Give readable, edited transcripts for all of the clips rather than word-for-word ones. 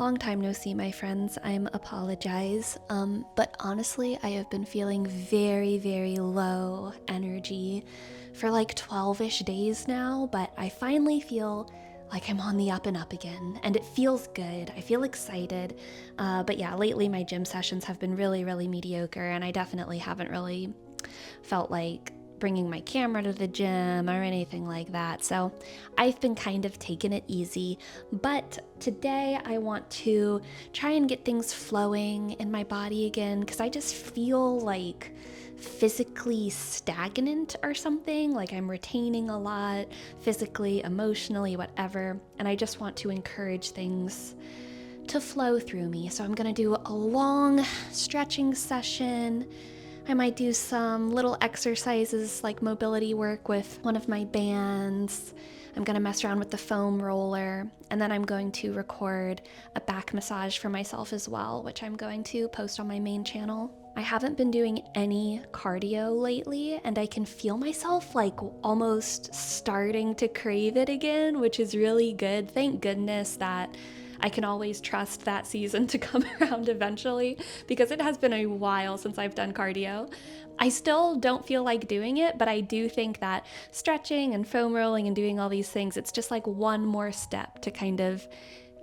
Long time no see, my friends. I'm apologize. But honestly, I have been feeling very, very low energy for like 12-ish days now, but I finally feel like I'm on the up and up again, and it feels good. I feel excited. But yeah, lately my gym sessions have been really, really mediocre, and I definitely haven't really felt like bringing my camera to the gym or anything like that. So I've been kind of taking it easy. But today I want to try and get things flowing in my body again because I just feel like physically stagnant or something, like I'm retaining a lot physically, emotionally, whatever. And I just want to encourage things to flow through me. So I'm going to do a long stretching session. I might do some little exercises like mobility work with one of my bands. I'm going to mess around with the foam roller, and then I'm going to record a back massage for myself as well, which I'm going to post on my main channel. I haven't been doing any cardio lately, and I can feel myself like almost starting to crave it again, which is really good. Thank goodness that I can always trust that season to come around eventually because it has been a while since I've done cardio. I still don't feel like doing it, but I do think that stretching and foam rolling and doing all these things, it's just like one more step to kind of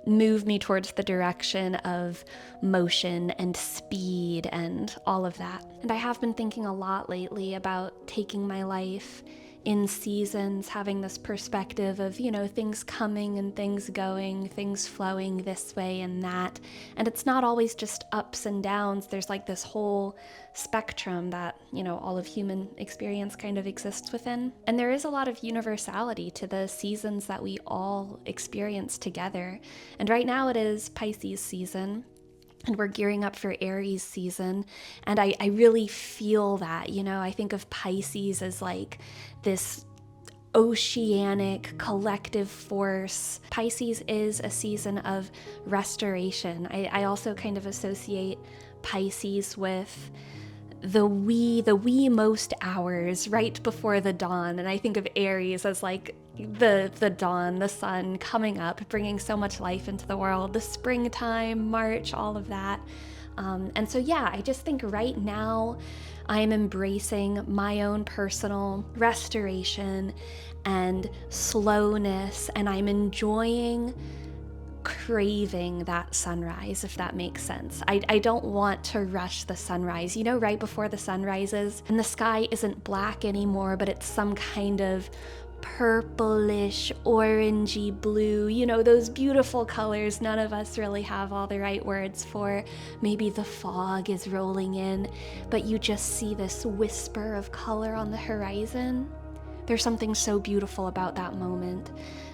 move me towards the direction of motion and speed and all of that. And I have been thinking a lot lately about taking my life in seasons, having this perspective of, things coming and things going, things flowing this way and that. And it's not always just ups and downs. There's like this whole spectrum that, all of human experience kind of exists within. And there is a lot of universality to the seasons that we all experience together. And right now it is Pisces season. And we're gearing up for Aries season. And I really feel that, I think of Pisces as like this oceanic collective force. Pisces is a season of restoration. I also kind of associate Pisces with the wee most hours right before the dawn. And I think of Aries as like the dawn, the sun coming up, bringing so much life into the world, the springtime, March, all of that. And so, yeah, I just think right now I'm embracing my own personal restoration and slowness, and I'm enjoying craving that sunrise, if that makes sense. I don't want to rush the sunrise. Right before the sun rises and the sky isn't black anymore, but it's some kind of purplish, orangey blue, those beautiful colors none of us really have all the right words for. Maybe the fog is rolling in, but you just see this whisper of color on the horizon. There's something so beautiful about that moment.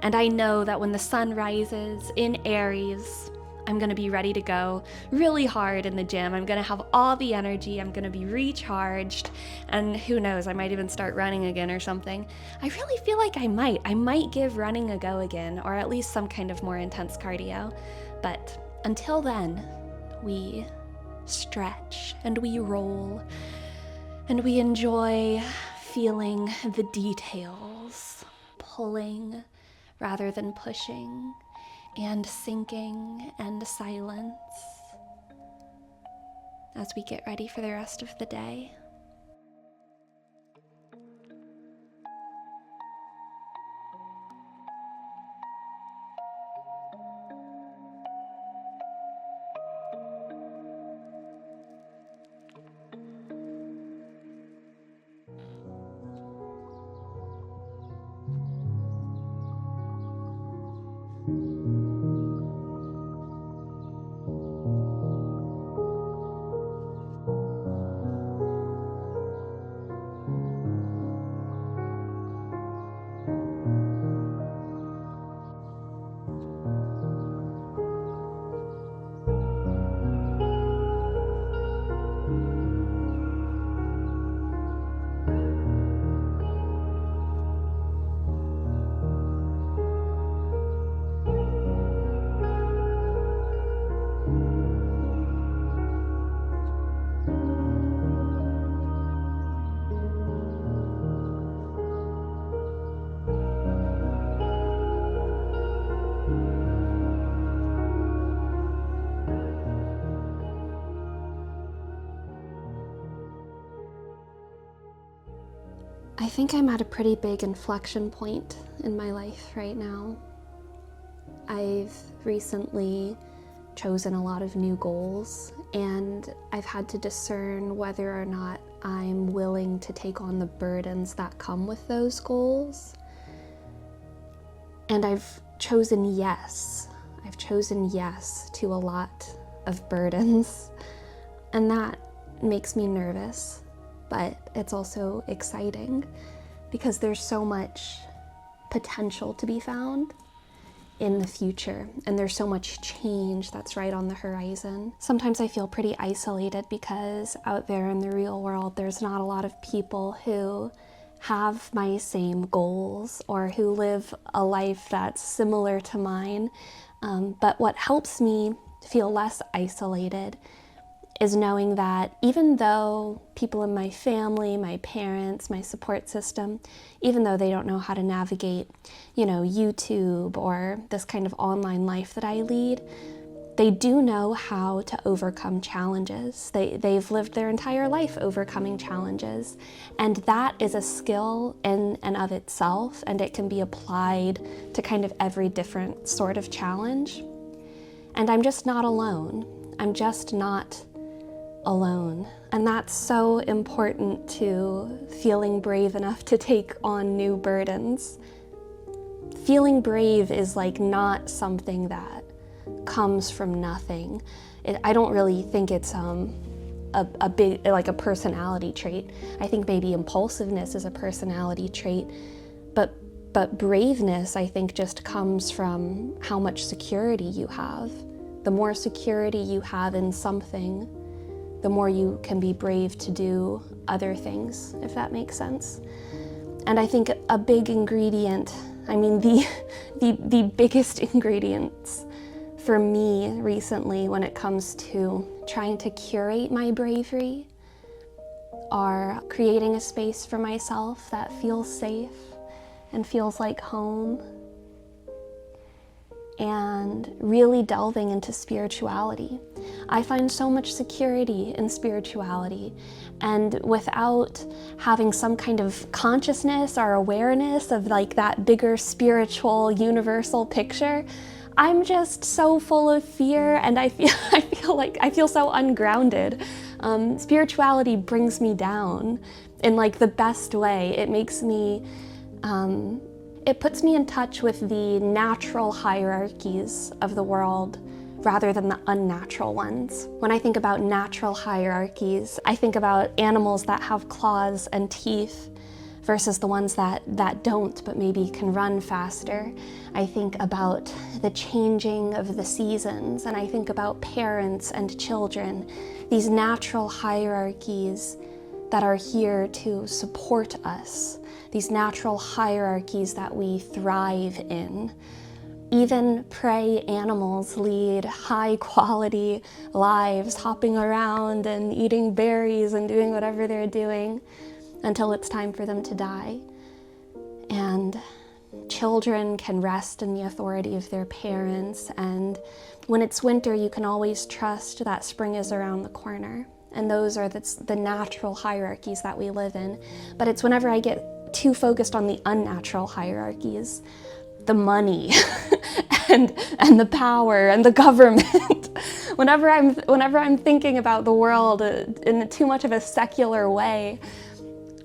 And I know that when the sun rises in Aries, I'm going to be ready to go really hard in the gym. I'm going to have all the energy. I'm going to be recharged. And who knows, I might even start running again or something. I really feel like I might give running a go again, or at least some kind of more intense cardio. But until then, we stretch and we roll and we enjoy feeling the details, pulling rather than pushing, and sinking and silence as we get ready for the rest of the day. I think I'm at a pretty big inflection point in my life right now. I've recently chosen a lot of new goals, and I've had to discern whether or not I'm willing to take on the burdens that come with those goals. And I've chosen yes. I've chosen yes to a lot of burdens, and that makes me nervous, but it's also exciting because there's so much potential to be found in the future, and there's so much change that's right on the horizon. Sometimes I feel pretty isolated because out there in the real world, there's not a lot of people who have my same goals or who live a life that's similar to mine. But what helps me feel less isolated is knowing that even though people in my family, my parents, my support system, even though they don't know how to navigate, YouTube or this kind of online life that I lead, they do know how to overcome challenges. They've lived their entire life overcoming challenges. And that is a skill in and of itself, and it can be applied to kind of every different sort of challenge. And I'm just not alone. I'm just not alone. And that's so important to feeling brave enough to take on new burdens. Feeling brave is like not something that comes from nothing. I don't really think it's a big, like a personality trait. I think maybe impulsiveness is a personality trait, but braveness, I think, just comes from how much security you have. The more security you have in something, the more you can be brave to do other things, if that makes sense. And I think a big ingredient, the biggest ingredients for me recently when it comes to trying to curate my bravery are creating a space for myself that feels safe and feels like home, and really delving into spirituality. I find so much security in spirituality, and without having some kind of consciousness or awareness of like that bigger spiritual universal picture, I'm just so full of fear, and I feel so ungrounded. Spirituality brings me down in like the best way. It makes me it puts me in touch with the natural hierarchies of the world rather than the unnatural ones. When I think about natural hierarchies, I think about animals that have claws and teeth versus the ones that don't, but maybe can run faster. I think about the changing of the seasons, and I think about parents and children, these natural hierarchies that are here to support us, these natural hierarchies that we thrive in. Even prey animals lead high quality lives, hopping around and eating berries and doing whatever they're doing until it's time for them to die. And children can rest in the authority of their parents, and when it's winter, you can always trust that spring is around the corner. And those are the natural hierarchies that we live in. But it's whenever I get too focused on the unnatural hierarchies, the money and the power and the government. whenever I'm thinking about the world in too much of a secular way,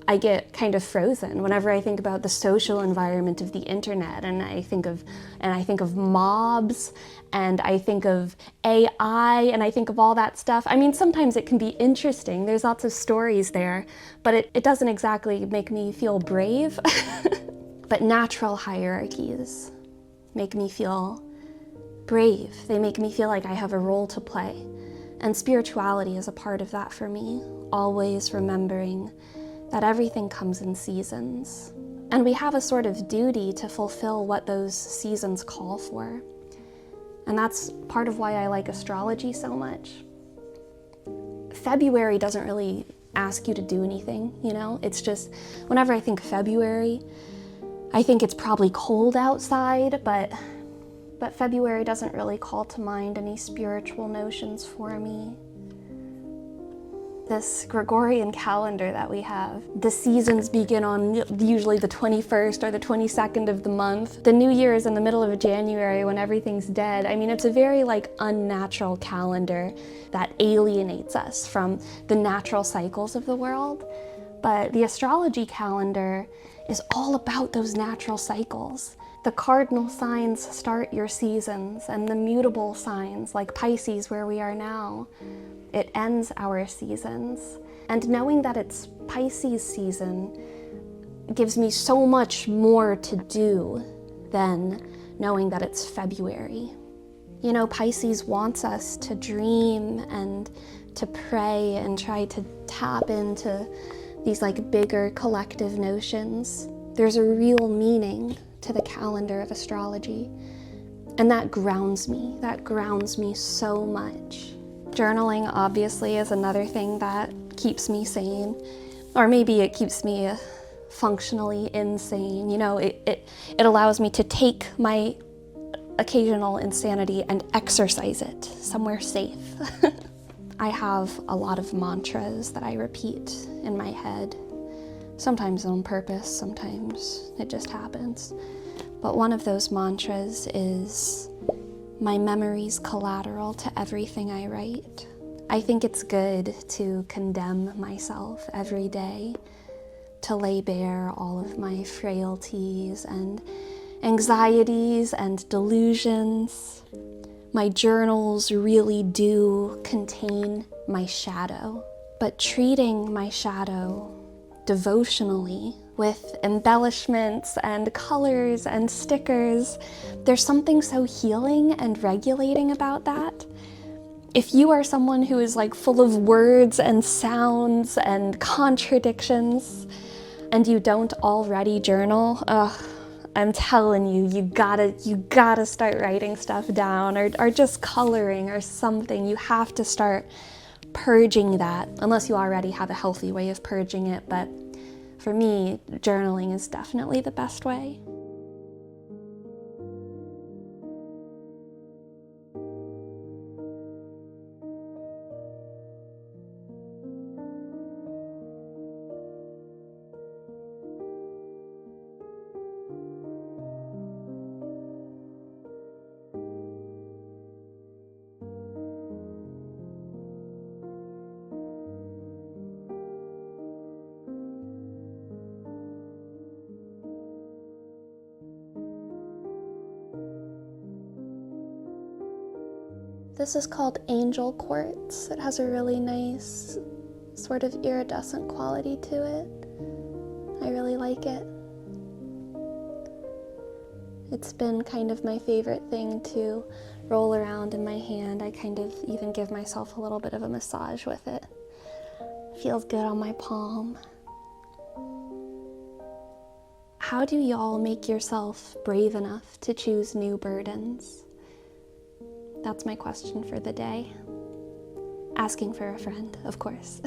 I get kind of frozen. Whenever I think about the social environment of the internet, and I think of mobs, and I think of AI, and I think of all that stuff. I mean, sometimes it can be interesting. There's lots of stories there, but it doesn't exactly make me feel brave. But natural hierarchies make me feel brave. They make me feel like I have a role to play. And spirituality is a part of that for me, always remembering that everything comes in seasons. And we have a sort of duty to fulfill what those seasons call for. And that's part of why I like astrology so much. February doesn't really ask you to do anything, It's just, whenever I think February, I think it's probably cold outside, but February doesn't really call to mind any spiritual notions for me. this Gregorian calendar that we have. The seasons begin on usually the 21st or the 22nd of the month. The new year is in the middle of January when everything's dead. I mean, it's a very like unnatural calendar that alienates us from the natural cycles of the world. But the astrology calendar is all about those natural cycles. The cardinal signs start your seasons, and the mutable signs, like Pisces, where we are now, it ends our seasons. And knowing that it's Pisces season gives me so much more to do than knowing that it's February. You know, Pisces wants us to dream and to pray and try to tap into these like bigger collective notions. There's a real meaning to the calendar of astrology, and that grounds me so much. Journaling obviously is another thing that keeps me sane, or maybe it keeps me functionally insane. You know, it allows me to take my occasional insanity and exercise it somewhere safe. I have a lot of mantras that I repeat in my head, sometimes on purpose, sometimes it just happens. But one of those mantras is, my memory's collateral to everything I write. I think it's good to condemn myself every day, to lay bare all of my frailties and anxieties and delusions. My journals really do contain my shadow, but treating my shadow devotionally with embellishments and colors and stickers, there's something so healing and regulating about that. If you are someone who is like full of words and sounds and contradictions and you don't already journal, I'm telling you, you gotta start writing stuff down or just coloring or something. You have to start purging that, unless you already have a healthy way of purging it. But for me, journaling is definitely the best way. This is called angel quartz. It has a really nice sort of iridescent quality to it. I really like it. It's been kind of my favorite thing to roll around in my hand. I kind of even give myself a little bit of a massage with it. Feels good on my palm. How do y'all make yourself brave enough to choose new burdens? That's my question for the day. Asking for a friend, of course.